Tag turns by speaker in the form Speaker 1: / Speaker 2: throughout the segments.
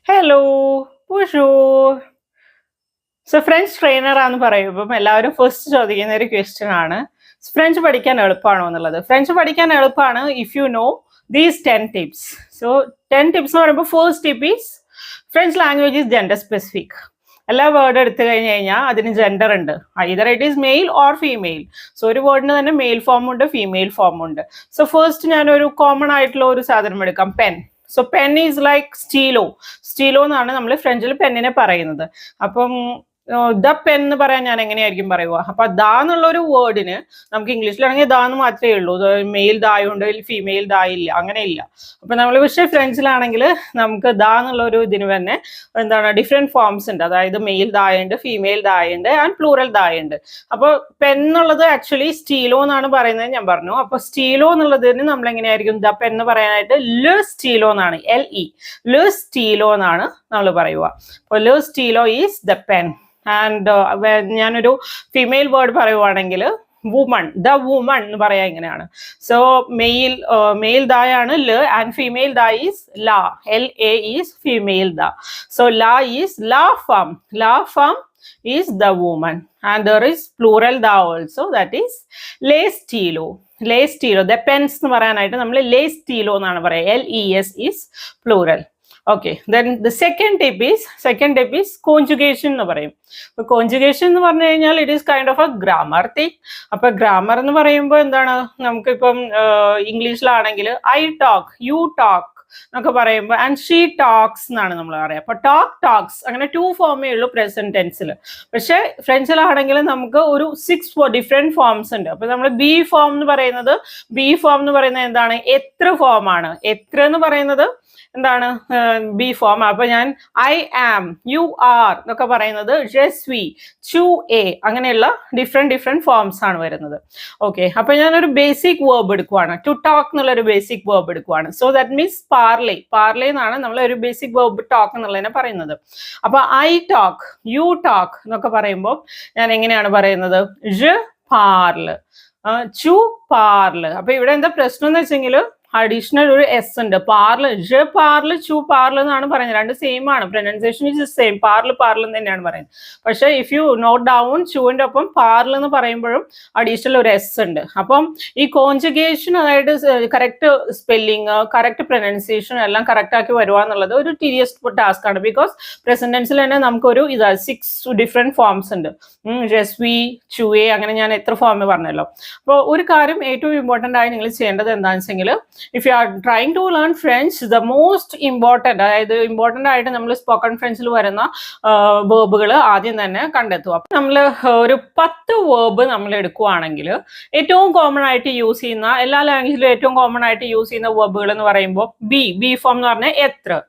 Speaker 1: Hello, ബോൺജൂർ. So French trainer ആണെന്ന് പറയുമ്പം എല്ലാവരും ഫസ്റ്റ് ചോദിക്കുന്ന ഒരു ക്വസ്റ്റ്യൻ ആണ്, ഫ്രഞ്ച് പഠിക്കാൻ എളുപ്പമാണോ എന്നുള്ളത്. ഫ്രഞ്ച് പഠിക്കാൻ എളുപ്പമാണ് if you know these 10 tips. So 10 tips എന്ന് പറയുമ്പോൾ first tip is French language is gender specific. എല്ലാ വേർഡ് എടുത്തു കഴിഞ്ഞ് കഴിഞ്ഞാൽ അതിന് ജെൻഡർ ഉണ്ട്, either it is male or female. So ഒരു വേർഡിന് തന്നെ മെയിൽ ഫോം ഉണ്ട്, ഫീമെയിൽ ഫോം ഉണ്ട്. സോ ഫസ്റ്റ് ഞാനൊരു കോമൺ ആയിട്ടുള്ള ഒരു സാധനം എടുക്കാം, pen. So pen is like സ്റ്റീലോ. സ്റ്റീലോ എന്നാണ് നമ്മൾ ഫ്രഞ്ചിൽ പെന്നിനെ പറയുന്നത്. അപ്പം ദ പെൻ എന്ന് പറയാൻ ഞാൻ എങ്ങനെയായിരിക്കും പറയുക? അപ്പൊ ദ എന്നുള്ള ഒരു വേർഡിന് നമുക്ക് ഇംഗ്ലീഷിലാണെങ്കിൽ ദ എന്ന് മാത്രമേ ഉള്ളൂ. മെയിൽ ദായുണ്ട്, ഫീമെയിൽ ദായില്ല, അങ്ങനെ ഇല്ല. അപ്പൊ നമ്മൾ പക്ഷേ ഫ്രഞ്ചിലാണെങ്കിൽ നമുക്ക് ദ എന്നുള്ള ഒരു ഇതിന് തന്നെ എന്താണ് ഡിഫറെന്റ് ഫോംസ് ഉണ്ട്. അതായത് മെയിൽ ദായുണ്ട്, ഫീമെയിൽ ദായുണ്ട് ആൻഡ് പ്ലൂറൽ ദായുണ്ട്. അപ്പോൾ പെൻ എന്നുള്ളത് ആക്ച്വലി സ്റ്റീലോ എന്നാണ് പറയുന്നത്, ഞാൻ പറഞ്ഞു. അപ്പൊ സ്റ്റീലോ എന്നുള്ളതിന് നമ്മൾ എങ്ങനെയായിരിക്കും ദ പെൻ എന്ന് പറയാനായിട്ട്? ലെ സ്റ്റീലോ എന്നാണ്, LE, ലെ സ്റ്റീലോ എന്നാണ് നമ്മൾ പറയുക. അപ്പോൾ ലെ സ്റ്റീലോ ഈസ് ദ പെൻ. ആൻഡ് ഞാനൊരു ഫീമെയിൽ വേർഡ് പറയുവാണെങ്കിൽ വുമൺ, ദ വുമൺ എന്ന് പറയാ ഇങ്ങനെയാണ്. സോ മെയിൽ ദായാണ് ല ആൻഡ് ഫീമെയിൽ ദ ഈസ് ലാ, LA is female the. So ലാ ഈസ് ലാ ഫം, ലാ ഫം is the woman. And there is plural the also, that is ലേ സ്റ്റീലോ. ലേ സ്റ്റീലോ, ദ പെൻസ് എന്ന് പറയാനായിട്ട് നമ്മൾ ലേ സ്റ്റീലോ എന്നാണ് പറയുക, LES is plural. Okay, then the second tip is conjugation എന്ന് പറയും. അപ്പോൾ കോൺജുഗേഷൻ എന്ന് പറഞ്ഞു കഴിഞ്ഞാൽ it is kind of A grammar thing. അപ്പൊ ഗ്രാമർ എന്ന് പറയുമ്പോൾ എന്താണ്, നമുക്കിപ്പം ഇംഗ്ലീഷിലാണെങ്കിൽ ഐ ടോക്ക്, യു ടോക്ക് എന്നൊക്കെ പറയുമ്പോൾ ആൻഡ് ഷീ ടോക്സ് എന്നാണ് നമ്മൾ പറയുക. അപ്പൊ ടോക്സ് അങ്ങനെ 2 ഫോമേ ഉള്ളൂ പ്രസന്റ് ടെൻസിൽ. പക്ഷെ ഫ്രഞ്ചിലാണെങ്കിൽ നമുക്ക് ഒരു 6 ഡിഫറെന്റ് ഫോംസ് ഉണ്ട്. അപ്പൊ നമ്മൾ ബി ഫോം എന്ന് പറയുന്നത് എന്താണ്? എത്ര ഫോമാണ്. എത്ര എന്ന് പറയുന്നത് എന്താണ്? B form. അപ്പൊ ഞാൻ ഐ ആം, യു ആർ എന്നൊക്കെ പറയുന്നത് ജെ സ്വി, ചു എ, അങ്ങനെയുള്ള ഡിഫറെന്റ് ഫോംസ് ആണ് വരുന്നത്. ഓക്കെ, അപ്പൊ ഞാനൊരു ബേസിക് വേർബ് എടുക്കുവാണ്, ടു ടോക്ക് എന്നുള്ള ഒരു ബേസിക് വേർബ് എടുക്കുവാണ്. സോ ദാറ്റ് മീൻസ് പാർലേ. പാർലേ എന്നാണ് നമ്മൾ ഒരു ബേസിക് വേർബ് ടോക്ക് എന്നുള്ളതിനെ പറയുന്നത്. അപ്പൊ ഐ ടോക്ക്, യു ടോക്ക് എന്നൊക്കെ പറയുമ്പോൾ ഞാൻ എങ്ങനെയാണ് പറയുന്നത്? ജെ പാർല്, ചു പാർല്. അപ്പൊ ഇവിടെ എന്താ പ്രശ്നം എന്ന് വെച്ചെങ്കിൽ അഡീഷണൽ ഒരു എസ് ഉണ്ട്, പാർല്, ജെ പാർല്, ചു പാർല് എന്നാണ് പറയുന്നത്. രണ്ട് സെയിം ആണ്, പ്രൊനൗൺസിയേഷൻ ഇസ് സെയിം, പാർല് പാർല് തന്നെയാണ് പറയുന്നത്. പക്ഷെ ഇഫ് യു നോട്ട് ഡൗൺ, ചുവിന്റെ ഒപ്പം പാർല് എന്ന് പറയുമ്പോഴും അഡീഷണൽ ഒരു എസ് ഉണ്ട്. അപ്പം ഈ കോൺജുഗേഷൻ, അതായത് കറക്റ്റ് സ്പെല്ലിങ്, കറക്റ്റ് പ്രൊനൗൺസിയേഷൻ എല്ലാം കറക്റ്റ് ആക്കി വരുക എന്നുള്ളത് ഒരു ടീരിയസ് ടാസ്ക് ആണ്. ബിക്കോസ് പ്രസന്റ് ടെൻസിൽ തന്നെ നമുക്കൊരു 6 ഡിഫറെന്റ് ഫോംസ് ഉണ്ട്, ജസ്വി, ചുവേ, അങ്ങനെ ഞാൻ എത്ര ഫോം പറഞ്ഞല്ലോ. അപ്പോൾ ഒരു കാര്യം ഏറ്റവും ഇമ്പോർട്ടൻ്റ് ആയി നിങ്ങൾ ചെയ്യേണ്ടത് എന്താണെന്ന് വെച്ചെങ്കിൽ, if you are trying to learn French, the most important, അതായത് ഇമ്പോർട്ടൻ്റ് ആയിട്ട് നമ്മൾ സ്പോക്കൺ ഫ്രഞ്ചിൽ വരുന്ന വേർബുകൾ ആദ്യം തന്നെ കണ്ടെത്തുക. അപ്പം നമ്മൾ ഒരു 10 വേർബ് നമ്മൾ എടുക്കുകയാണെങ്കിൽ ഏറ്റവും കോമൺ ആയിട്ട് യൂസ് ചെയ്യുന്ന, എല്ലാ ലാംഗ്വേജിലും ഏറ്റവും കോമൺ ആയിട്ട് യൂസ് ചെയ്യുന്ന വേർബുകൾ എന്ന് പറയുമ്പോൾ ബി ഫോം എന്ന് പറഞ്ഞാൽ എത്ര.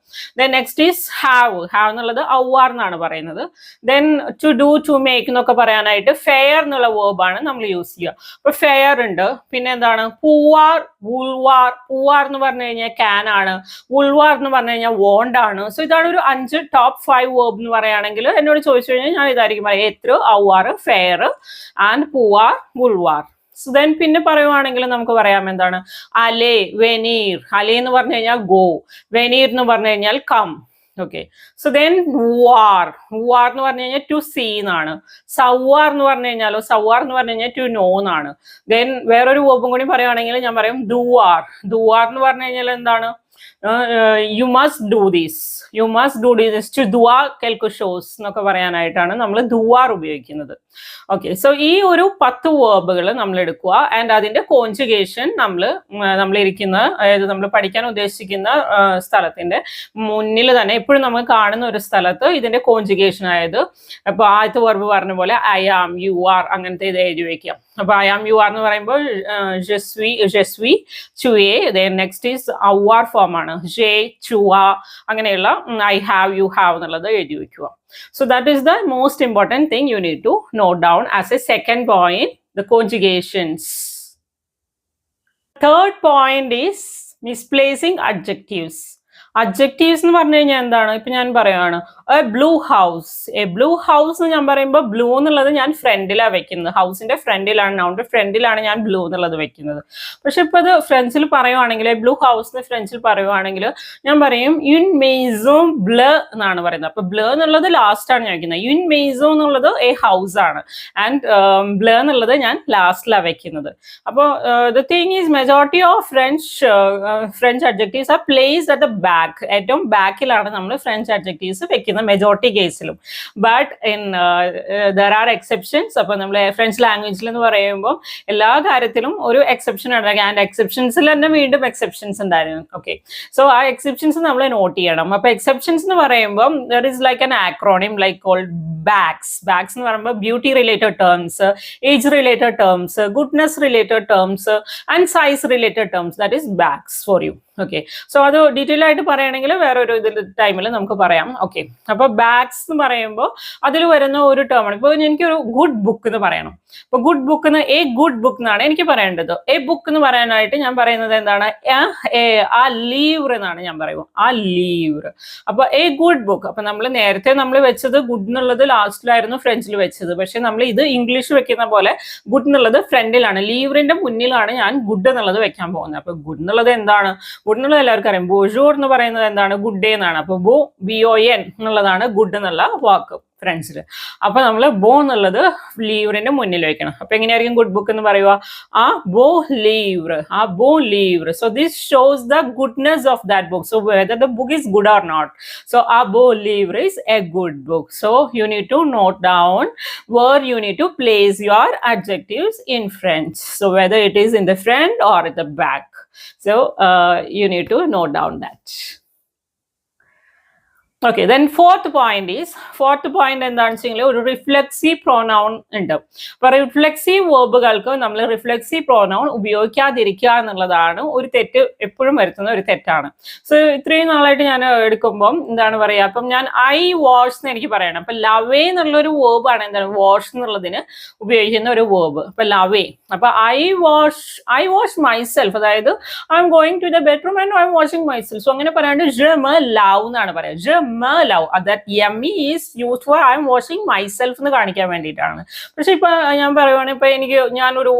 Speaker 1: ദെൻ നെക്സ്റ്റ് ഈസ് ഹാവ് എന്നുള്ളത് ഔവാർ എന്നാണ് പറയുന്നത്. Then to do, to make എന്നൊക്കെ പറയാനായിട്ട് ഫെയർ എന്നുള്ള വേർബാണ് നമ്മൾ യൂസ് ചെയ്യുക. അപ്പൊ ഫെയർ ഉണ്ട്. പിന്നെ എന്താണ്? പൂവാർ, വുൾവാർ. പൂവാർ എന്ന് പറഞ്ഞു കഴിഞ്ഞാൽ ക്യാൻ ആണ്, വുൾവാർ എന്ന് പറഞ്ഞു കഴിഞ്ഞാൽ വോണ്ട് ആണ്. സോ ഇതാണ് ഒരു 5 ടോപ്പ് 5 വേർബ് എന്ന് പറയുകയാണെങ്കിൽ എന്നോട് ചോദിച്ചു കഴിഞ്ഞാൽ ഞാൻ ഇതായിരിക്കും പറയുക, എത്ര, ഔവാർ, ഫെയർ ആൻഡ് പൂവാർ, വുൾവാർ. ദെൻ പിന്നെ പറയുവാണെങ്കിൽ നമുക്ക് പറയാം എന്താണ്? അലേ, വെനീർ. അലേ എന്ന് പറഞ്ഞു കഴിഞ്ഞാൽ ഗോ, വെനീർ എന്ന് പറഞ്ഞു കഴിഞ്ഞാൽ കം. ഓക്കെ, സോ ദെൻ വാർ എന്ന് പറഞ്ഞു കഴിഞ്ഞാൽ ടു സീ എന്നാണ്. സവാർ എന്ന് പറഞ്ഞു കഴിഞ്ഞാൽ ടു നോ എന്നാണ്. ദെൻ വേറൊരു വേർബും കൂടി പറയുവാണെങ്കിൽ ഞാൻ പറയും ദുവാർ എന്ന് പറഞ്ഞു കഴിഞ്ഞാൽ എന്താണ്? You must do this, to ദുവാ കെൽക്കു ഷോസ് എന്നൊക്കെ പറയാനായിട്ടാണ് നമ്മൾ ദുവാർ ഉപയോഗിക്കുന്നത്. ഓക്കെ, സോ ഈ ഒരു 10 വേർബുകൾ നമ്മൾ എടുക്കുക ആൻഡ് അതിന്റെ കോൺജുഗേഷൻ നമ്മളിരിക്കുന്ന, അതായത് നമ്മൾ പഠിക്കാൻ ഉദ്ദേശിക്കുന്ന സ്ഥലത്തിന്റെ മുന്നിൽ തന്നെ എപ്പോഴും നമ്മൾ കാണുന്ന ഒരു സ്ഥലത്ത് ഇതിന്റെ കോൺജുഗേഷൻ, അതായത് ഇപ്പൊ ആദ്യത്തെ വേർബ് പറഞ്ഞ പോലെ ഐ ആം, യു ആർ, അങ്ങനത്തെ ഇത് എഴുതി വെക്കാം. അപ്പൊ ഐ ആം, യു ആർ എന്ന് പറയുമ്പോൾ ജസ്വി, ചുവേ. നെക്സ്റ്റ് ഈസ് ഔവാർ ഫോം ആണ്, ജെ, ചുവ, അങ്ങനെയുള്ള ഐ ഹാവ്, യു ഹാവ് എന്നുള്ളത് എഴുതി വെക്കുക. So that is the most important thing you need to note down as a second point, the conjugations. Third point is misplacing adjectives. Adjectives എന്ന് പറഞ്ഞു കഴിഞ്ഞാൽ എന്താണ്? ഇപ്പൊ ഞാൻ പറയുകയാണ് A blue house. A blue house എന്ന് ഞാൻ പറയുമ്പോൾ ബ്ലൂ എന്നുള്ളത് ഞാൻ ഫ്രണ്ടിലാണ് വെക്കുന്നത്. ഹൗസിന്റെ ഫ്രണ്ടിലാണ്, നൗണിന്റെ ഫ്രണ്ടിലാണ് ഞാൻ ബ്ലൂ എന്നുള്ളത് വെക്കുന്നത്. പക്ഷെ ഇപ്പൊ അത് ഫ്രഞ്ചിൽ പറയുവാണെങ്കിൽ, ബ്ലൂ ഹൗസ് എന്ന് ഫ്രഞ്ചിൽ പറയുവാണെങ്കിൽ ഞാൻ പറയും യുൻ മെയ്സോ ബ്ലേ എന്നാണ് പറയുന്നത്. അപ്പൊ ബ്ലേ എന്നുള്ളത് ലാസ്റ്റ് ആണ് ഞാൻ വെക്കുന്നത്. യുൻ മെയ്സോ എന്നുള്ളത് എ ഹൗസ് ആണ്, ആൻഡ് ബ്ലേ എന്നുള്ളത് ഞാൻ ലാസ്റ്റിലാണ് വെക്കുന്നത്. അപ്പോൾ the thing is majority of French adjectives are placed at the back. ഏറ്റവും ബാക്കിലാണ് നമ്മൾ ഫ്രഞ്ച് അഡ്ജക്റ്റീവ്സ് വെക്കുന്നത് മെജോറിറ്റി കേസിലും. But in there are exceptions. അപ്പൊ നമ്മൾ ഫ്രഞ്ച് ലാംഗ്വേജിൽ എന്ന് പറയുമ്പോൾ എല്ലാ കാര്യത്തിലും ഒരു എക്സെപ്ഷൻ ഉണ്ടാകും, ആൻഡ് എക്സെപ്ഷൻസിൽ തന്നെ വീണ്ടും എക്സെപ്ഷൻസ് ഉണ്ടായിരുന്നു. ഓക്കെ, സോ ആ എക്സെപ്ഷൻസ് നമ്മൾ നോട്ട് ചെയ്യണം. അപ്പൊ എക്സെപ്ഷൻസ് എന്ന് പറയുമ്പോൾ there is like an acronym like called bags. Bags എന്ന് പറയുമ്പോൾ beauty related terms, age related terms, goodness related terms and size related terms, that is bags for you. Okay, so അത് detail ആയിട്ട് പറയുകയാണെങ്കിൽ വേറൊരു ഇതിൽ ടൈമിൽ നമുക്ക് പറയാം. ഓക്കെ, അപ്പൊ ബാഗ്സ് എന്ന് പറയുമ്പോൾ അതിൽ വരുന്ന ഒരു ടേം ആണ്. ഇപ്പൊ എനിക്കൊരു ഗുഡ് ബുക്ക് എന്ന് പറയണം. ഇപ്പൊ ഗുഡ് ബുക്ക് എന്ന്, എ ഗുഡ് ബുക്ക് എന്നാണ് എനിക്ക് പറയേണ്ടത്. എ ബുക്ക് എന്ന് പറയാനായിട്ട് ഞാൻ പറയുന്നത് എന്താണ്? ആ ലീവർ എന്നാണ് ഞാൻ പറയുമ്പോൾ, ആ ലീവർ. അപ്പൊ എ ഗുഡ് ബുക്ക്. അപ്പൊ നമ്മൾ നേരത്തെ നമ്മൾ വെച്ചത് ഗുഡ് എന്നുള്ളത് ലാസ്റ്റിലായിരുന്നു ഫ്രഞ്ചിൽ വെച്ചത്. പക്ഷെ നമ്മൾ ഇത് ഇംഗ്ലീഷ് വെക്കുന്ന പോലെ ഗുഡ് എന്നുള്ളത് ഫ്രണ്ടിലാണ്, ലീവറിന്റെ മുന്നിലാണ് ഞാൻ ഗുഡ് എന്നുള്ളത് വെക്കാൻ പോകുന്നത്. അപ്പൊ ഗുഡ് എന്നുള്ളത് എന്താണ്? ഗുഡ് എന്നുള്ളത് എല്ലാവർക്കും അറിയാം. ബോജൂർ എന്ന് പറയുന്നത് എന്താണ്? ഗുഡ് ഡേ എന്നാണ്. അപ്പൊ BON എന്നുള്ളതാണ് ഗുഡ് എന്നുള്ള വാക്ക് ഫ്രണ്ട്സിൽ. അപ്പൊ നമ്മൾ ബോ എന്നുള്ളത് ലീവറിന്റെ മുന്നിൽ വെക്കണം. അപ്പൊ എങ്ങനെയായിരിക്കും ഗുഡ് ബുക്ക് എന്ന് പറയുക? ആ ബോ ലീവർ, ആ believer. So this shows the goodness of that book. So whether the book is good or not. So ആ believer is a good book. So you need to note down where you need to place your adjectives in French. So whether it is in the front or at the back. So you need to note down that. Okay, then fourth point എന്താണെന്ന് വെച്ചാൽ ഒരു reflexive pronoun ഉണ്ട്. അപ്പൊ reflexive വേർബുകൾക്ക് നമ്മൾ reflexive pronoun ഉപയോഗിക്കാതിരിക്കുക എന്നുള്ളതാണ് ഒരു തെറ്റ്, എപ്പോഴും വരുത്തുന്ന ഒരു തെറ്റാണ്. സോ ഇത്രയും നാളായിട്ട് ഞാൻ എടുക്കുമ്പോൾ എന്താണ് പറയുക, അപ്പം ഞാൻ ഐ വാഷ് എന്ന് എനിക്ക് പറയണം. അപ്പൊ ലവേ എന്നുള്ളൊരു വേർബാണ് എന്താണ് വാഷ് എന്നുള്ളതിന് ഉപയോഗിക്കുന്ന ഒരു വേർബ്. അപ്പൊ ലവേ. അപ്പൊ ഐ വാഷ് മൈസെൽഫ്, അതായത് I am going to the bedroom and I am washing myself. So അങ്ങനെ പറയാണ്ട് ജെ മ ലവ് എന്നാണ് പറയാ. love, that me is used for I am washing myself എന്ന് കാണിക്കാൻ വേണ്ടിയിട്ടാണ്. പക്ഷെ ഇപ്പൊ ഞാൻ പറയുവാണെങ്കിൽ ഇപ്പൊ ഞാനൊരു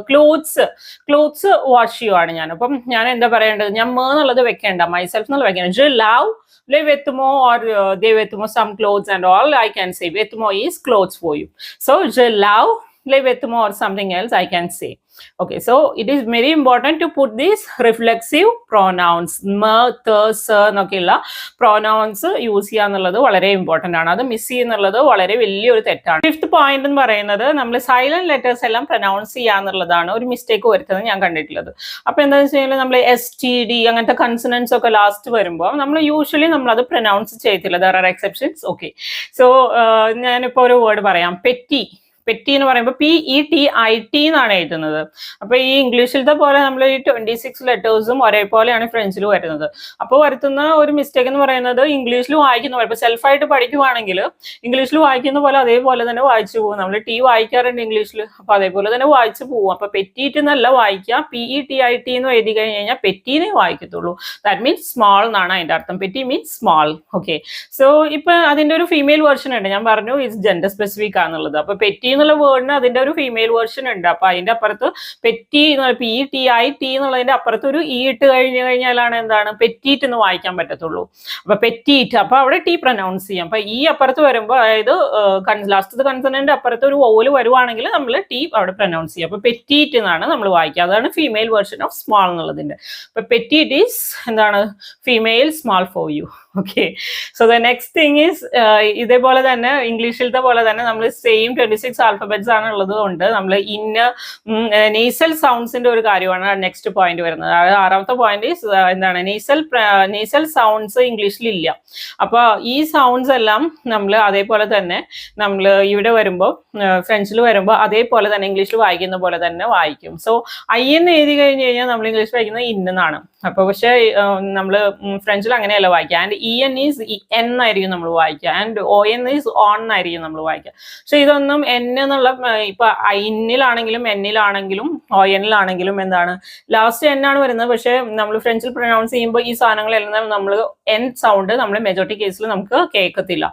Speaker 1: ക്ലോത്ത്സ് വാഷ് ചെയ്യുവാണ് ഞാൻ. അപ്പം ഞാൻ എന്താ പറയേണ്ടത്? ഞാൻ എന്നുള്ളത് വെക്കേണ്ട, മൈസെൽഫ് എന്നുള്ള വെക്കേണ്ട. Je love les vêtements or des vêtements, some clothes and all. I can say vêtements is clothes for you. So je love les vêtements or something else I can say. Okay, so it is very important to put these reflexive pronouns. Ma, the, sa എന്നൊക്കെയുള്ള pronouns use ചെയ്യുക എന്നുള്ളത് വളരെ important ആണ്. അത് miss ചെയ്യുന്നുള്ളത് വളരെ വലിയൊരു തെറ്റാണ്. Fifth point എന്ന് പറയുന്നത് നമ്മൾ സൈലന്റ് ലെറ്റേഴ്സ് എല്ലാം പ്രൊനൗൺസ് ചെയ്യുക എന്നുള്ളതാണ് ഒരു മിസ്റ്റേക്ക് വരുത്തുന്നത് ഞാൻ കണ്ടിട്ടുള്ളത്. അപ്പൊ എന്താണെന്ന് വെച്ച് കഴിഞ്ഞാൽ നമ്മൾ STD അങ്ങനത്തെ കൺസണൻസ് ഒക്കെ ലാസ്റ്റ് വരുമ്പോൾ നമ്മൾ യൂഷ്വലി നമ്മളത് പ്രൊനൗൺസ് ചെയ്യത്തില്ല. There are exceptions. Okay, so ഞാനിപ്പോൾ ഒരു വേർഡ് പറയാം, പെറ്റി. പെറ്റി എന്ന് പറയുമ്പോൾ PETIT എന്നാണ് എഴുതുന്നത്. അപ്പൊ ഈ ഇംഗ്ലീഷിലത്തെ പോലെ നമ്മൾ ഈ 26 ലെറ്റേഴ്സും ഒരേപോലെയാണ് ഫ്രഞ്ചിൽ വരുന്നത്. അപ്പോൾ വരുത്തുന്ന ഒരു മിസ്റ്റേക്ക് എന്ന് പറയുന്നത് ഇംഗ്ലീഷിൽ വായിക്കുന്ന പോലെ, ഇപ്പൊ സെൽഫായിട്ട് പഠിക്കുവാണെങ്കിൽ ഇംഗ്ലീഷിൽ വായിക്കുന്ന പോലെ അതേപോലെ തന്നെ വായിച്ചു പോകും. നമ്മൾ ടി വായിക്കാറുണ്ട് ഇംഗ്ലീഷിൽ, അപ്പൊ അതേപോലെ തന്നെ വായിച്ചു പോകും. അപ്പൊ പെറ്റീറ്റ് എന്നല്ല വായിക്കുക, PETIT എന്ന് എഴുതി കഴിഞ്ഞ് കഴിഞ്ഞാൽ പെറ്റീനെ വായിക്കത്തുള്ളൂ. ദാറ്റ് മീൻസ് സ്മോൾ എന്നാണ് അതിന്റെ അർത്ഥം. Petty means small. Okay, so ഇപ്പൊ അതിന്റെ ഒരു ഫീമെയിൽ വേർഷൻ ഉണ്ട്. ഞാൻ പറഞ്ഞു ഇറ്റ്സ് ജെൻഡർ സ്പെസിഫിക് ആണെന്നുള്ളത്. അപ്പൊ പെറ്റി എന്നുള്ള വേർഡിന് അതിന്റെ ഒരു ഫീമെയിൽ വേർഷൻ ഉണ്ട്. അപ്പൊ അതിന്റെ അപ്പുറത്ത് പെറ്റി PETIT എന്നുള്ളതിന്റെ അപ്പുറത്ത് ഒരു ഇട്ട് കഴിഞ്ഞു കഴിഞ്ഞാലാണ് എന്താണ് പെറ്റീറ്റ് എന്ന് വായിക്കാൻ പറ്റത്തുള്ളൂ. അപ്പൊ പെറ്റീറ്റ്, അപ്പൊ അവിടെ ടി പ്രൊനൗൺസ് ചെയ്യാം. അപ്പൊ ഈ അപ്പുറത്ത് വരുമ്പോൾ, അതായത് ലാസ്റ്റ് കൺസണന്റ് അപ്പുറത്ത് ഒരു ഓല് വരുവാണെങ്കിൽ നമ്മൾ ടി അവിടെ പ്രൊനൗൺസ് ചെയ്യാം. അപ്പൊ പെറ്റീറ്റ് എന്നാണ് നമ്മൾ വായിക്കുക. അതാണ് ഫീമെയിൽ വേർഷൻ ഓഫ് സ്മോൾ എന്നുള്ളതിന്റെ. അപ്പൊ പെറ്റീറ്റ് ഈസ് എന്താണ് female small four you. Okay, so the next thing is ഇതേപോലെ തന്നെ ഇംഗ്ലീഷിലത്തെ പോലെ തന്നെ നമ്മൾ സെയിം 26 ആൽഫബറ്റ്സ് ആണ് ഉള്ളത് കൊണ്ട് നമ്മൾ നേസൽ സൗണ്ട്സിന്റെ ഒരു കാര്യമാണ് നെക്സ്റ്റ് പോയിന്റ് വരുന്നത്. അതായത് ആറാമത്തെ പോയിന്റ് ഈസ് എന്താണ് നേസൽ സൗണ്ട്സ് ഇംഗ്ലീഷിൽ ഇല്ല. അപ്പൊ ഈ സൗണ്ട്സ് എല്ലാം നമ്മൾ അതേപോലെ തന്നെ നമ്മൾ ഇവിടെ വരുമ്പോൾ ഫ്രഞ്ചിൽ വരുമ്പോൾ അതേപോലെ തന്നെ ഇംഗ്ലീഷിൽ വായിക്കുന്ന പോലെ തന്നെ വായിക്കും. സോ എന്ന് എഴുതി കഴിഞ്ഞ് കഴിഞ്ഞാൽ നമ്മൾ ഇംഗ്ലീഷ് വായിക്കുന്നത് ഇന്നാണ്. അപ്പൊ പക്ഷെ നമ്മൾ ഫ്രഞ്ചിൽ അങ്ങനെയല്ല വായിക്കുക. ആൻഡ് EN ഈസ് എൻ ആയിരിക്കും നമ്മൾ വായിക്കുക, ആൻഡ് ON ഈസ് ഓൺ എന്നായിരിക്കും നമ്മൾ വായിക്കുക. പക്ഷെ ഇതൊന്നും N എന്നുള്ള ഇപ്പൊ IN-ലാണെങ്കിലും N-ലാണെങ്കിലും ON-ലാണെങ്കിലും എന്താണ് ലാസ്റ്റ് N ആണ് വരുന്നത്. പക്ഷെ നമ്മൾ ഫ്രഞ്ചിൽ പ്രൊനൗൺസ് ചെയ്യുമ്പോൾ ഈ സാധനങ്ങളെല്ലാം നമ്മൾ N സൗണ്ട് നമ്മൾ മെജോറിറ്റി കേസിൽ നമുക്ക് കേൾക്കത്തില്ല.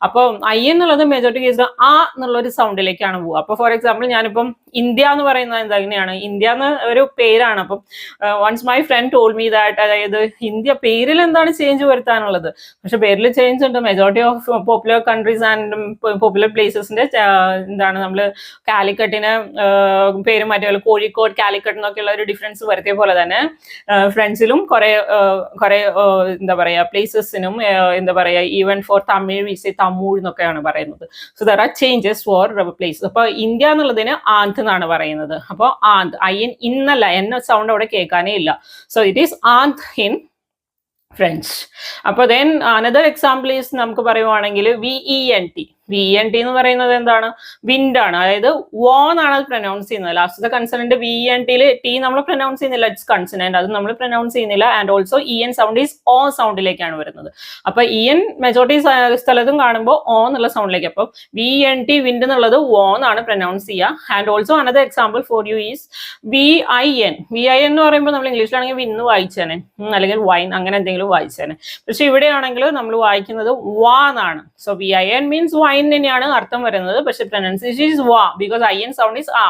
Speaker 1: അപ്പോൾ I എന്നുള്ളത് മെജോറിറ്റി കേസിൽ ആ എന്നുള്ളൊരു സൗണ്ടിലേക്കാണ് പോവുക. അപ്പൊ ഫോർ എക്സാമ്പിൾ ഞാനിപ്പം ഇന്ത്യ എന്ന് പറയുന്നത് എന്തെങ്ങനെയാണ്, ഇന്ത്യ എന്ന് ഒരു പേരാണ്. അപ്പം once my friend told me that, അതായത് ഇന്ത്യ പേരിൽ എന്താണ് ചേഞ്ച് വരുത്താനുള്ളത്, പക്ഷെ പേരിൽ ചേഞ്ച് ഉണ്ട്. Majority of popular countries and popular പ്ലേസസിന്റെ എന്താണ് നമ്മൾ കാലിക്കറ്റിന് പേര് മാറ്റിയ പോലെ കോഴിക്കോട് കാലിക്കറ്റ് എന്നൊക്കെയുള്ള ഒരു ഡിഫറൻസ് വരുത്തിയ പോലെ തന്നെ ഫ്രണ്ട്സിലും കുറെ എന്താ പറയാ പ്ലേസസിനും എന്താ പറയാ ഈവൻ ഫോർ തമിഴ് വിസി തമൂഴ് എന്നൊക്കെയാണ് പറയുന്നത്. So there R changes four place. അപ്പൊ ഇന്ത്യ എന്നുള്ളതിന് ആന്ത് എന്നാണ് പറയുന്നത്. അപ്പോൾ ആന്ത് IN ഇന്നല്ല, എന്ന സൗണ്ട് അവിടെ കേൾക്കാനേ ഇല്ല. സോ ഇറ്റ് ഈസ് ആന്ത് ഇൻ ഫ്രഞ്ച്. അപ്പൊ ദെൻ അനദർ എക്സാമ്പിൾ ഈസ് നമുക്ക് പറയുവാണെങ്കിൽ VENT. VENT എന്ന് പറയുന്നത് എന്താണ്, വിൻഡ് ആണ്. അതായത് വോ എന്നാണ് അത് പ്രൊനൗൺസ് ചെയ്യുന്നത്. ലാസ്റ്റത്തെ കൺസണന്റ് VENT-ൽ T നമ്മൾ പ്രൊനൗൺസ് ചെയ്യുന്നില്ല, ഇറ്റ്സ് കൺസണന്റ്, അത് നമ്മൾ പ്രൊനൗൺസ് ചെയ്യുന്നില്ല. And also EN sound is O സൗണ്ടിലേക്കാണ് വരുന്നത്. അപ്പൊ EN മെജോറിറ്റി സ്ഥലത്തും കാണുമ്പോൾ ഓ എന്നുള്ള സൗണ്ടിലേക്ക്. അപ്പൊ VENT വിൻഡ് എന്നുള്ളത് വോ എന്നാണ് പ്രൊനൗൺസ് ചെയ്യുക. And also another example for you is VIN. VIN എന്ന് പറയുമ്പോൾ നമ്മൾ ഇംഗ്ലീഷിലാണെങ്കിൽ വിന്ന് വായിച്ചേനെ, അല്ലെങ്കിൽ വൈൻ അങ്ങനെ എന്തെങ്കിലും വായിച്ചേനെ. പക്ഷെ ഇവിടെയാണെങ്കിൽ നമ്മൾ വായിക്കുന്നത് വാ എന്നാണ്. സോ VIN മീൻസ് വൈൻ തന്നെയാണ് അർത്ഥം വരുന്നത്. പക്ഷെ പ്രൊനൗൺസിയേഷൻ ഈസ് വാ, ബിക്കോസ് IN സൗണ്ട് ഈസ് ആ.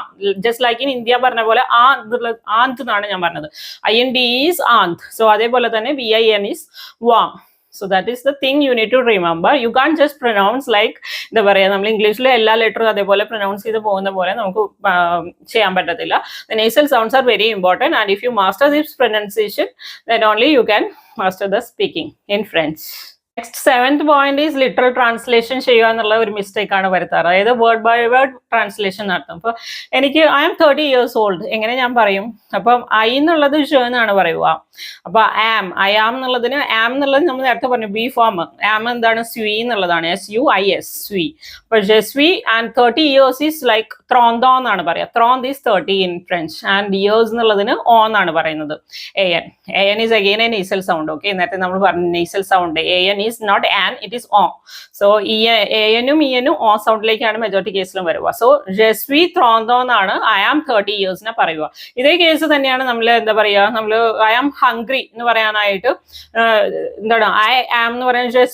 Speaker 1: ജസ്റ്റ് ലൈക്ക് ഇൻ ഇന്ത്യ പറഞ്ഞ പോലെ ആന്ത് എന്നാണ് ഞാൻ പറഞ്ഞത്. IND is ആന്ത്. സോ അതേപോലെ തന്നെ VIN ഈസ് വാ. So that is the thing you need to remember. You can't just pronounce like എന്താ പറയാ നമ്മൾ ഇംഗ്ലീഷിലെ എല്ലാ ലെറ്ററും അതേപോലെ പ്രൊനൗൺസ് ചെയ്ത് പോകുന്ന പോലെ നമുക്ക് ചെയ്യാൻ പറ്റത്തില്ല. The nasal sounds are very important, and if you master this pronunciation, then only you can master the speaking in French. Next 7th point is literal translation ചെയ്യുക എന്നുള്ള ഒരു മിസ്റ്റേക്ക് ആണ് വരുത്താറ്. അതായത് വേർഡ് ബൈ വേർഡ് ട്രാൻസ്ലേഷൻ നടത്തും. അപ്പൊ എനിക്ക് I am 30 years old എങ്ങനെ ഞാൻ പറയും? അപ്പം I എന്നുള്ളത് ഷ് എന്നാണ് പറയുക. അപ്പൊ I am എന്നുള്ളതിന് am എന്നുള്ളത് നമ്മൾ നേരത്തെ പറഞ്ഞു ബി ഫോം. am എന്താണ് സ്വി എന്നുള്ളതാണ്, SUIS സ്വി. അപ്പൊ je suis and 30 years is like trente എന്നാണ് പറയാ. trente is 30 in French, and years എന്നുള്ളതിന് o എന്നാണ് പറയുന്നത്. an is again a nasal sound. Okay, നേരത്തെ നമ്മൾ പറഞ്ഞു nasal sound. an is not an, it is o. So an-ഉം en-ഉം o സൗണ്ടിലേക്കാണ് മെജോറിറ്റി കേസിലും വരുക. സോ je suis trente എന്നാണ് I am 30 years പറയുക. ഇതേ കേസ് തന്നെയാണ് നമ്മൾ എന്താ പറയാ, നമ്മൾ I am hungry എന്ന് പറയാനായിട്ട് എന്താണ് I am എന്ന് പറയാൻ je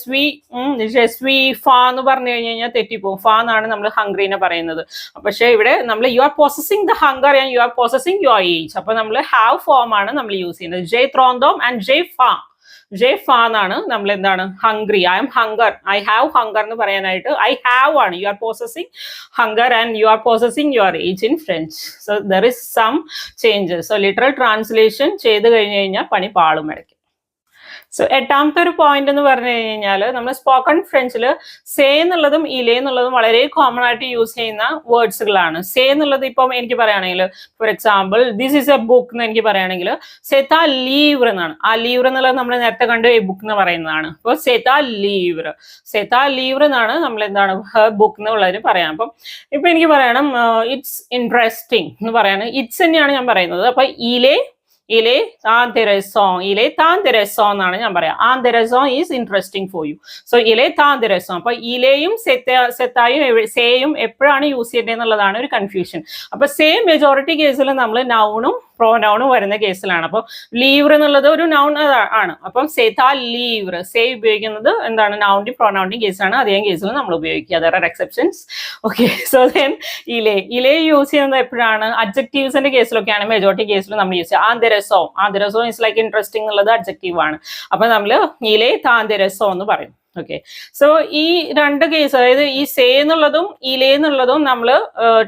Speaker 1: suis fa എന്ന് പറഞ്ഞു കഴിഞ്ഞാൽ തെറ്റിപ്പോകും. fa എന്നാണ് നമ്മൾ ഹംഗ്രീനെ പറയുന്നത്. പക്ഷെ ഇവിടെ നമ്മൾ you are possessing the hunger and you are possessing your age. അപ്പൊ നമ്മൾ have form ആണ് നമ്മൾ യൂസ് ചെയ്യുന്നത്. je trente and je fa എന്നാണ് നമ്മൾ എന്താണ് hungry. I am hunger, I have hunger എന്ന് പറയാനായിട്ട് I have ആണ്. You are possessing hunger and you are possessing your age in French. So there is some changes. So literal translation ചെയ്ത് കഴിഞ്ഞു കഴിഞ്ഞാൽ പണി പാളും ഇടയ്ക്ക്. സോ 8ാമത്തെ ഒരു പോയിന്റ് എന്ന് പറഞ്ഞു കഴിഞ്ഞാൽ നമ്മൾ സ്പോക്കൺ ഫ്രഞ്ചിൽ സേ എന്നുള്ളതും ഇലേ എന്നുള്ളതും വളരെ കോമൺ ആയിട്ട് യൂസ് ചെയ്യുന്ന വേർഡ്സുകളാണ്. സേ എന്നുള്ളത് ഇപ്പം എനിക്ക് പറയുകയാണെങ്കിൽ for example this is A book എന്ന് എനിക്ക് പറയുകയാണെങ്കിൽ സെത്താ ലീവർ എന്നാണ്. ആ ലീവർ എന്നുള്ളത് നമ്മൾ നേരത്തെ കണ്ട് എ ബുക്ക് എന്ന് പറയുന്നതാണ്. അപ്പോൾ സെത്താ ലീവർ എന്നാണ് നമ്മൾ എന്താണ് ബുക്ക് എന്നുള്ളതിന് പറയാം. അപ്പം ഇപ്പൊ എനിക്ക് പറയണം ഇറ്റ്സ് ഇൻട്രസ്റ്റിംഗ് എന്ന് പറയാണ്. ഇറ്റ്സ് തന്നെയാണ് ഞാൻ പറയുന്നത്. അപ്പൊ ഇലേ intéressant എന്നാണ് ഞാൻ പറയാം. intéressant is interesting for you. So il est intéressant. അപ്പൊ ഇലയും സെത്തായും സേയും എപ്പോഴാണ് യൂസ് ചെയ്യേണ്ടത് എന്നുള്ളതാണ് ഒരു കൺഫ്യൂഷൻ. അപ്പൊ സേ മെജോറിറ്റി കേസിൽ നമ്മൾ നൗണും പ്രോനൗണും വരുന്ന കേസിലാണ്. അപ്പൊ ലീവർ എന്നുള്ളത് ഒരു നൗൺ ആണ്. അപ്പം സെത്താ ലീവർ സേ ഉപയോഗിക്കുന്നത് എന്താണ് നൗണിന്റെയും പ്രോനൗണിന്റെയും കേസാണ്. അതേ കേസിൽ നമ്മൾ ഉപയോഗിക്കുക. There are exceptions. Okay, so then ഇലേ യൂസ് ചെയ്യുന്നത് എപ്പോഴാണ്? അഡ്ജക്റ്റീവ്സിന്റെ കേസിലൊക്കെയാണ് മെജോറിറ്റി കേസിൽ നമ്മൾ യൂസ് ചെയ്യുക. intéressant is like interesting എന്നുള്ളത് അഡ്ജക്റ്റീവ് ആണ്. അപ്പൊ നമ്മള് ഇലേ intéressant എന്ന് പറയും. ഓക്കെ, സോ ഈ രണ്ട് കേസ്, അതായത് ഈ സേ എന്നുള്ളതും ഇലേ എന്നുള്ളതും നമ്മൾ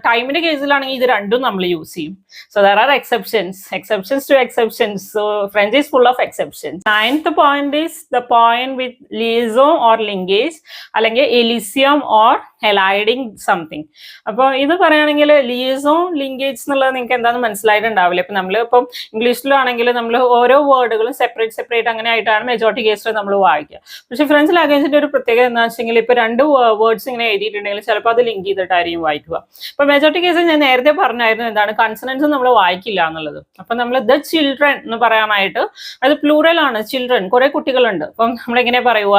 Speaker 1: ടൈമിന്റെ കേസിലാണെങ്കിൽ ഇത് രണ്ടും നമ്മൾ യൂസ് ചെയ്യും. So there R exceptions to exceptions. So French is full of exceptions. 9th point is the point with liaison or linkage അല്ലെങ്കിൽ elysium or എലൈഡിങ് സംതിങ്. അപ്പോൾ ഇത് പറയുകയാണെങ്കിൽ ലിയസോൺ ലിങ്കേജ് എന്നുള്ളത് നിങ്ങൾക്ക് എന്താണെന്ന് മനസ്സിലായിട്ടുണ്ടാവില്ല. ഇപ്പം നമ്മൾ ഇപ്പം ഇംഗ്ലീഷിലാണെങ്കിൽ നമ്മൾ ഓരോ വേർഡുകളും സെപ്പറേറ്റ് അങ്ങനെ ആയിട്ടാണ് മെജോറിറ്റി കേസിൽ നമ്മൾ വായിക്കുക. പക്ഷേ ഫ്രഞ്ച് ലാംഗ്വേജിന്റെ ഒരു പ്രത്യേകത എന്താ വെച്ചെങ്കിൽ ഇപ്പൊ രണ്ട് വേർഡ്സ് ഇങ്ങനെ എഴുതിയിട്ടുണ്ടെങ്കിൽ ചിലപ്പോൾ അത് ലിങ്ക് ചെയ്തിട്ടായിരിക്കും വായിക്കുക. ഇപ്പൊ മെജോറിറ്റി കേസിൽ ഞാൻ നേരത്തെ പറഞ്ഞായിരുന്നു എന്താണ് കൺസണൻസ് നമ്മൾ വായിക്കില്ല എന്നുള്ളത്. അപ്പൊ നമ്മൾ ദ ചിൽഡ്രൻ എന്ന് പറയാനായിട്ട് അത് പ്ലൂറൽ ആണ്. ചിൽഡ്രൻ കുറെ കുട്ടികളുണ്ട്. അപ്പം നമ്മളെങ്ങനെ പറയുക,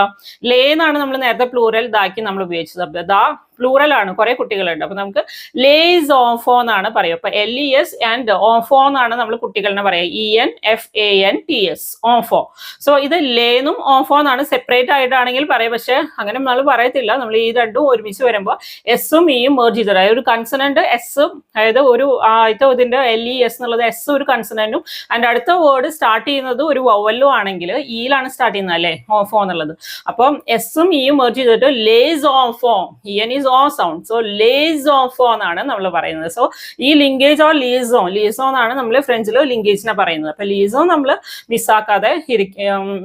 Speaker 1: ലേ എന്നാണ് നമ്മൾ നേരത്തെ പ്ലൂറൽ ഇതാക്കി നമ്മൾ ഉപയോഗിച്ചത്. ദ പ്ലൂറൽ ആണ്, കുറെ കുട്ടികളുണ്ട്. അപ്പൊ നമുക്ക് ലേസ് ഓഫോ എന്നാണ് പറയുക. അപ്പൊ LES ആൻഡ് ഓഫോ എന്നാണ് നമ്മൾ കുട്ടികളെ പറയുക. ENFANTS ഓഫോ. സോ ഇത് ലേന്നും ഓഫോ എന്നാണ് സെപ്പറേറ്റ് ആയിട്ടാണെങ്കിൽ പറയാം. പക്ഷെ അങ്ങനെ നമ്മൾ പറയത്തില്ല. നമ്മൾ ഈ രണ്ടും ഒരുമിച്ച് വരുമ്പോൾ എസും ഇയും മെർജ് ചെയ്തിട്ട്, അതായത് ഒരു കൺസണന്റ് എസും, അതായത് ഒരു ഇതിന്റെ LES എന്നുള്ളത് എസ് ഒരു കൺസണന്റും ആൻഡ് അടുത്ത വേർഡ് സ്റ്റാർട്ട് ചെയ്യുന്നത് ഒരു വവലും ആണെങ്കിൽ ഇയിലാണ് സ്റ്റാർട്ട് ചെയ്യുന്നത് അല്ലേ, ഓഫോ എന്നുള്ളത്. അപ്പം എസും ഇയും മെർജ് ചെയ്തിട്ട് ലേസ് ഓഫോ, EN is O sound. So ലേസ് ഓഫോ എന്നാണ് നമ്മൾ പറയുന്നത്. സോ ഈ ലിങ്കേജ് ഓർ ലീസോ എന്നാണ് നമ്മൾ ഫ്രഞ്ചിൽ ലിങ്കേജിനെ പറയുന്നത്. അപ്പൊ ലീസോ നമ്മൾ മിസ്സാക്കാതെ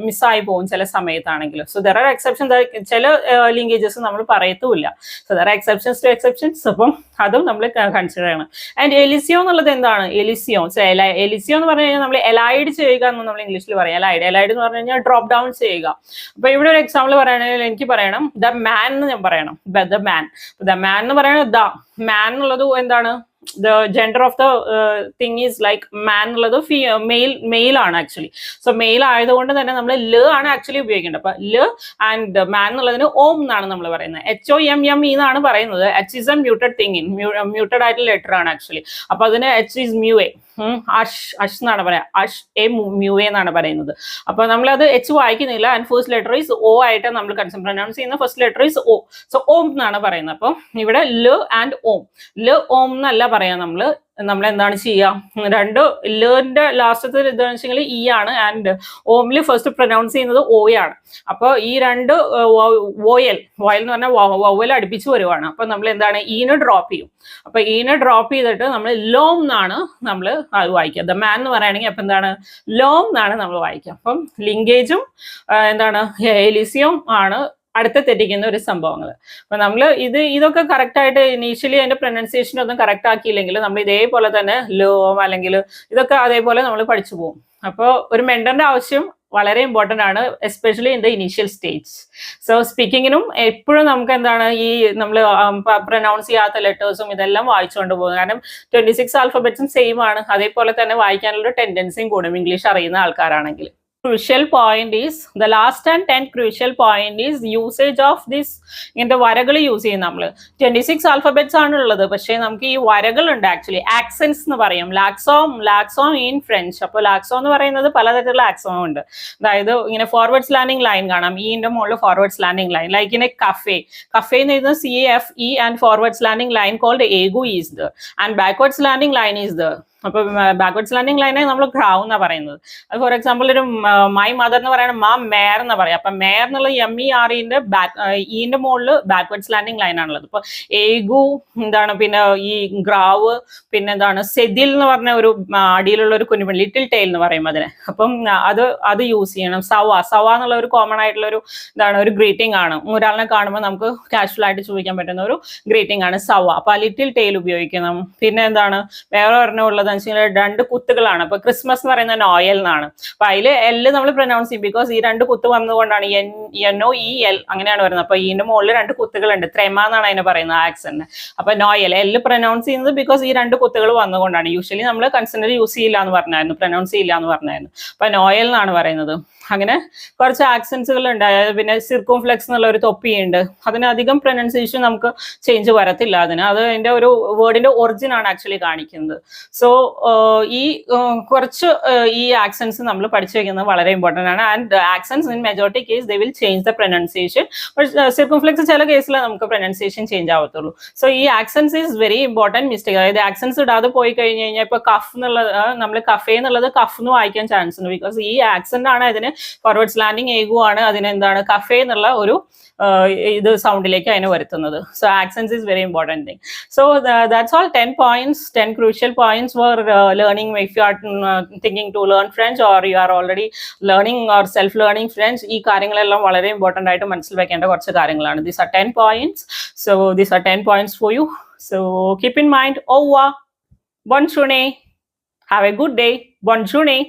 Speaker 1: മിസ്സായി പോകും ചില സമയത്താണെങ്കിൽ. So there are exception. ചില ലിങ്കേജസ് നമ്മൾ പറയത്തുമില്ല. So there are exceptions to exceptions. അപ്പം അതും നമ്മൾ കൺസിഡർ ചെയ്യണം. ആൻഡ് എലിസിയോ എന്നുള്ളത് എന്താണ്? എലിസിയോ എന്ന് പറഞ്ഞു കഴിഞ്ഞാൽ നമ്മൾ എലൈഡ് ചെയ്യുക എന്ന് നമ്മൾ ഇംഗ്ലീഷിൽ പറയാം. എലൈഡ് എന്ന് പറഞ്ഞു കഴിഞ്ഞാൽ ഡ്രോപ്പ് ഡൗൺ ചെയ്യുക. അപ്പൊ ഇവിടെ ഒരു എക്സാമ്പിൾ പറയുകയാണെങ്കിൽ എനിക്ക് പറയണം ദ മാൻ എന്ന് ഞാൻ പറയണം. ദ മാൻ എന്ന് പറയുന്നത് ദ മാൻ എന്നുള്ളത് എന്താണ്, the gender of the thing is like man എന്നുള്ളത് മെയിൽ ആണ് ആക്ച്വലി. സോ മെയിൽ ആയതുകൊണ്ട് തന്നെ നമ്മൾ ല് ആണ് ആക്ച്വലി ഉപയോഗിക്കേണ്ടത്. അപ്പൊ ല് ആൻഡ് മാൻ എന്നുള്ളതിന് ഓം എന്നാണ് നമ്മൾ പറയുന്നത്. HOMME എന്നാണ് പറയുന്നത്. H is a muted thing, muted ആയിട്ടുള്ള ലെറ്റർ ആണ് ആക്ച്വലി. അപ്പൊ അതിന് H is മ്യൂഎ, അഷ് എന്നാണ് പറയാ. മ്യൂഎ എന്നാണ് പറയുന്നത്. അപ്പൊ നമ്മൾ അത് H വായിക്കുന്നില്ല. And first letter is O ആയിട്ട് നമ്മൾ പ്രൊനൗൺസ് ചെയ്യുന്ന first letter is O. So ഓം എന്നാണ് പറയുന്നത്. അപ്പൊ ഇവിടെ ല് ആൻഡ് ഓം. ല് ഓം എന്നല്ല പറയാം. നമ്മൾ എന്താണ് ചെയ്യുക, രണ്ട് ലിന്റെ ലാസ്റ്റത്തെ ഇതെന്ന് വെച്ചെങ്കിൽ ഇ ആണ് ആൻഡ് ഓമില് ഫസ്റ്റ് പ്രൊനൗൺസ് ചെയ്യുന്നത് O ആണ്. അപ്പൊ ഈ രണ്ട് വോയൽ എന്ന് പറഞ്ഞാൽ വവൽ അടുപ്പിച്ച് വരുവാണ്. അപ്പൊ നമ്മൾ എന്താണ് ഈനെ ഡ്രോപ്പ് ചെയ്യും. അപ്പൊ ഈനെ ഡ്രോപ്പ് ചെയ്തിട്ട് നമ്മൾ ലോം എന്നാണ് നമ്മൾ അത് വായിക്കുക. ദ മാൻ എന്ന് പറയുകയാണെങ്കിൽ അപ്പൊ എന്താണ് ലോം എന്നാണ് നമ്മൾ വായിക്കുക. അപ്പം ലിങ്കേജും എന്താണ് എലിസിയും ആണ് അടുത്ത തെറ്റിക്കുന്ന ഒരു സംഭവങ്ങൾ. അപ്പൊ നമ്മൾ ഇതൊക്കെ കറക്റ്റ് ആയിട്ട് ഇനീഷ്യലി അതിന്റെ പ്രൊനൗൺസിയേഷൻ ഒന്നും കറക്റ്റ് ആക്കിയില്ലെങ്കിൽ നമ്മൾ ഇതേപോലെ തന്നെ ലോം അല്ലെങ്കിൽ ഇതൊക്കെ അതേപോലെ നമ്മൾ പഠിച്ചു പോകും. അപ്പോൾ ഒരു മെന്ററിന്റെ ആവശ്യം വളരെ ഇമ്പോർട്ടന്റ് ആണ്, especially in the initial stage. So സ്പീക്കിങ്ങിനും എപ്പോഴും നമുക്ക് എന്താണ് ഈ നമ്മൾ പ്രൊനൗൺസ് ചെയ്യാത്ത ലെറ്റേഴ്സും ഇതെല്ലാം വായിച്ചുകൊണ്ട് പോകും. കാരണം 26 ആൽഫബറ്റ്സും സെയിം ആണ്. അതേപോലെ തന്നെ വായിക്കാനുള്ള ടെൻഡൻസിയും കൂടും ഇംഗ്ലീഷ് അറിയുന്ന ആൾക്കാരാണെങ്കിൽ. Crucial point is the last and 10th crucial point is usage of this. ഇങ്ങനത്തെ വരകൾ യൂസ് ചെയ്യും നമ്മൾ. 26 ആൽഫബറ്റ്സ് ആണ് ഉള്ളത്. പക്ഷേ നമുക്ക് ഈ വരകൾ ഉണ്ട് ആക്ച്വലി. ആക്സെന്റ്സ് എന്ന് പറയും. ലാക്സോം ഇൻ ഫ്രഞ്ച്. അപ്പോൾ ലാക്സോ എന്ന് പറയുന്നത് പലതരത്തിലുള്ള ആക്സോം ഉണ്ട്. അതായത് ഇങ്ങനെ ഫോർവേഡ് സ്ലാൻഡിങ് ലൈൻ കാണാം. ഇന്റെ മുകളിൽ forward slanting line. Like in a cafe എന്ന് എഴുതുന്ന CAFE and forward slanting line called ഏഗു is the and backward slanting line is the. അപ്പൊ ബാക്ക്വേർഡ് സ്ലാൻഡിങ് ലൈനെ നമ്മൾ ഗ്രാവ് എന്നാ പറയുന്നത്. അത് ഫോർ എക്സാമ്പിൾ ഒരു മൈ മദർ എന്ന് പറയുന്നത് മാ മേർ എന്ന് പറയാം. അപ്പൊ മേർ എന്നുള്ള MEREന്റെ ഈന്റെ മുകളിൽ ബാക്ക്വേർഡ് സ്ലാൻഡിങ് ലൈൻ ആണുള്ളത്. ഇപ്പൊ ഏഗു എന്താണ്, പിന്നെ ഈ ഗ്രാവ്, പിന്നെ എന്താണ് സെദിൽ എന്ന് പറഞ്ഞ ഒരു അടിയിലുള്ള ഒരു കുഞ്ഞു ലിറ്റിൽ ടെയിൽ എന്ന് പറയും അതിനെ. അപ്പം അത് യൂസ് ചെയ്യണം. സവ എന്നുള്ള ഒരു കോമൺ ആയിട്ടുള്ള ഒരു ഒരു ഗ്രീറ്റിംഗ് ആണ്. ഒരാളിനെ കാണുമ്പോൾ നമുക്ക് കാഷ്വൽ ആയിട്ട് ചോദിക്കാൻ പറ്റുന്ന ഒരു ഗ്രീറ്റിംഗ് ആണ് സവ. അപ്പൊ ആ ലിറ്റിൽ ടെയിൽ ഉപയോഗിക്കണം. പിന്നെ എന്താണ് വേറെ ഒരെണ്ണമുള്ളത് രണ്ട് കുത്തുകളാണ്. അപ്പൊ ക്രിസ്മസ് എന്ന് പറയുന്ന നോയൽ എന്നാണ്. അപ്പൊ അതില് L നമ്മൾ പ്രൊനൗൺസ് ചെയ്യും. ബിക്കോസ് ഈ രണ്ട് കുത്ത് വന്നുകൊണ്ടാണ് NOEL അങ്ങനെയാണ് വരുന്നത്. അപ്പൊ ഇതിന്റെ മുകളിൽ രണ്ട് കുത്തുകളുണ്ട്. ത്രെമ എന്നാണ് അതിനെ പറയുന്നത് ആക്സെന്റ്. അപ്പൊ നോയൽ L പ്രൊനൗൺസ് ചെയ്യുന്നത് ബിക്കോസ് ഈ രണ്ട് കുത്തുകൾ വന്നുകൊണ്ടാണ്. യൂഷ്വലി നമ്മൾ കൺസെന്റ് യൂസ് ചെയ്യില്ല എന്ന് പറഞ്ഞായിരുന്നു, പ്രൊനൗൺസ് ചെയ്യില്ല എന്ന് പറഞ്ഞായിരുന്നു. അപ്പൊ നോയൽ എന്നാണ് പറയുന്നത്. അങ്ങനെ കുറച്ച് ആക്സെന്റ്സുകൾ ഉണ്ട്. അതായത് പിന്നെ സിർക്കംഫ്ലെക്സ് എന്നുള്ള ഒരു തൊപ്പിയുണ്ട്. അതിനധികം പ്രൊനൗൺസിയേഷൻ നമുക്ക് ചേഞ്ച് വരത്തില്ല. അത് അതിന്റെ ഒരു വേർഡിന്റെ ഒറിജിൻ ആണ് ആക്ച്വലി കാണിക്കുന്നത്. സോ ഈ കുറച്ച് ഈ ആക്സെന്റ്സ് നമ്മൾ പഠിച്ചു വെക്കുന്നത് വളരെ ഇമ്പോർട്ടന്റ് ആണ്. And accents in majority case they will change the pronunciation. Circumflex ചില കേസിൽ നമുക്ക് പ്രൊനൗൺസിയേഷൻ ചേഞ്ച് ആവത്തുള്ളൂ. സോ ഈ accents is very important mistake. അതായത് ആക്സെന്റ്സ് ഇടാതെ പോയി കഴിഞ്ഞ് കഴിഞ്ഞാൽ ഇപ്പൊ കഫ് എന്നുള്ളത് നമ്മൾ കഫേ എന്നുള്ളത് കഫ് എന്ന് വായിക്കാൻ ചാൻസ് ഉണ്ട്. ബിക്കോസ് ഈ ആക്സെന്റ് ആണ് അതിന് ഫോർവേഡ്സ് ലാൻഡിങ് ഏകുവാണ് അതിനെന്താണ് കഫേ എന്നുള്ള ഒരു ഇത് സൗണ്ടിലേക്ക് അതിനെ വരുത്തുന്നത്. So accents is very important thing. So that's all 10 points, 10 crucial points for learning if you are thinking to learn French or you are already learning or self-learning French. ഈ കാര്യങ്ങളെല്ലാം വളരെ ഇമ്പോർട്ടൻ്റ് ആയിട്ട് മനസ്സിൽ വെക്കേണ്ട കുറച്ച് കാര്യങ്ങളാണ്. These are 10 points. So these are 10 points for you. So keep in mind. Au revoir. Bonne journée. Have a good day. Bonne journée.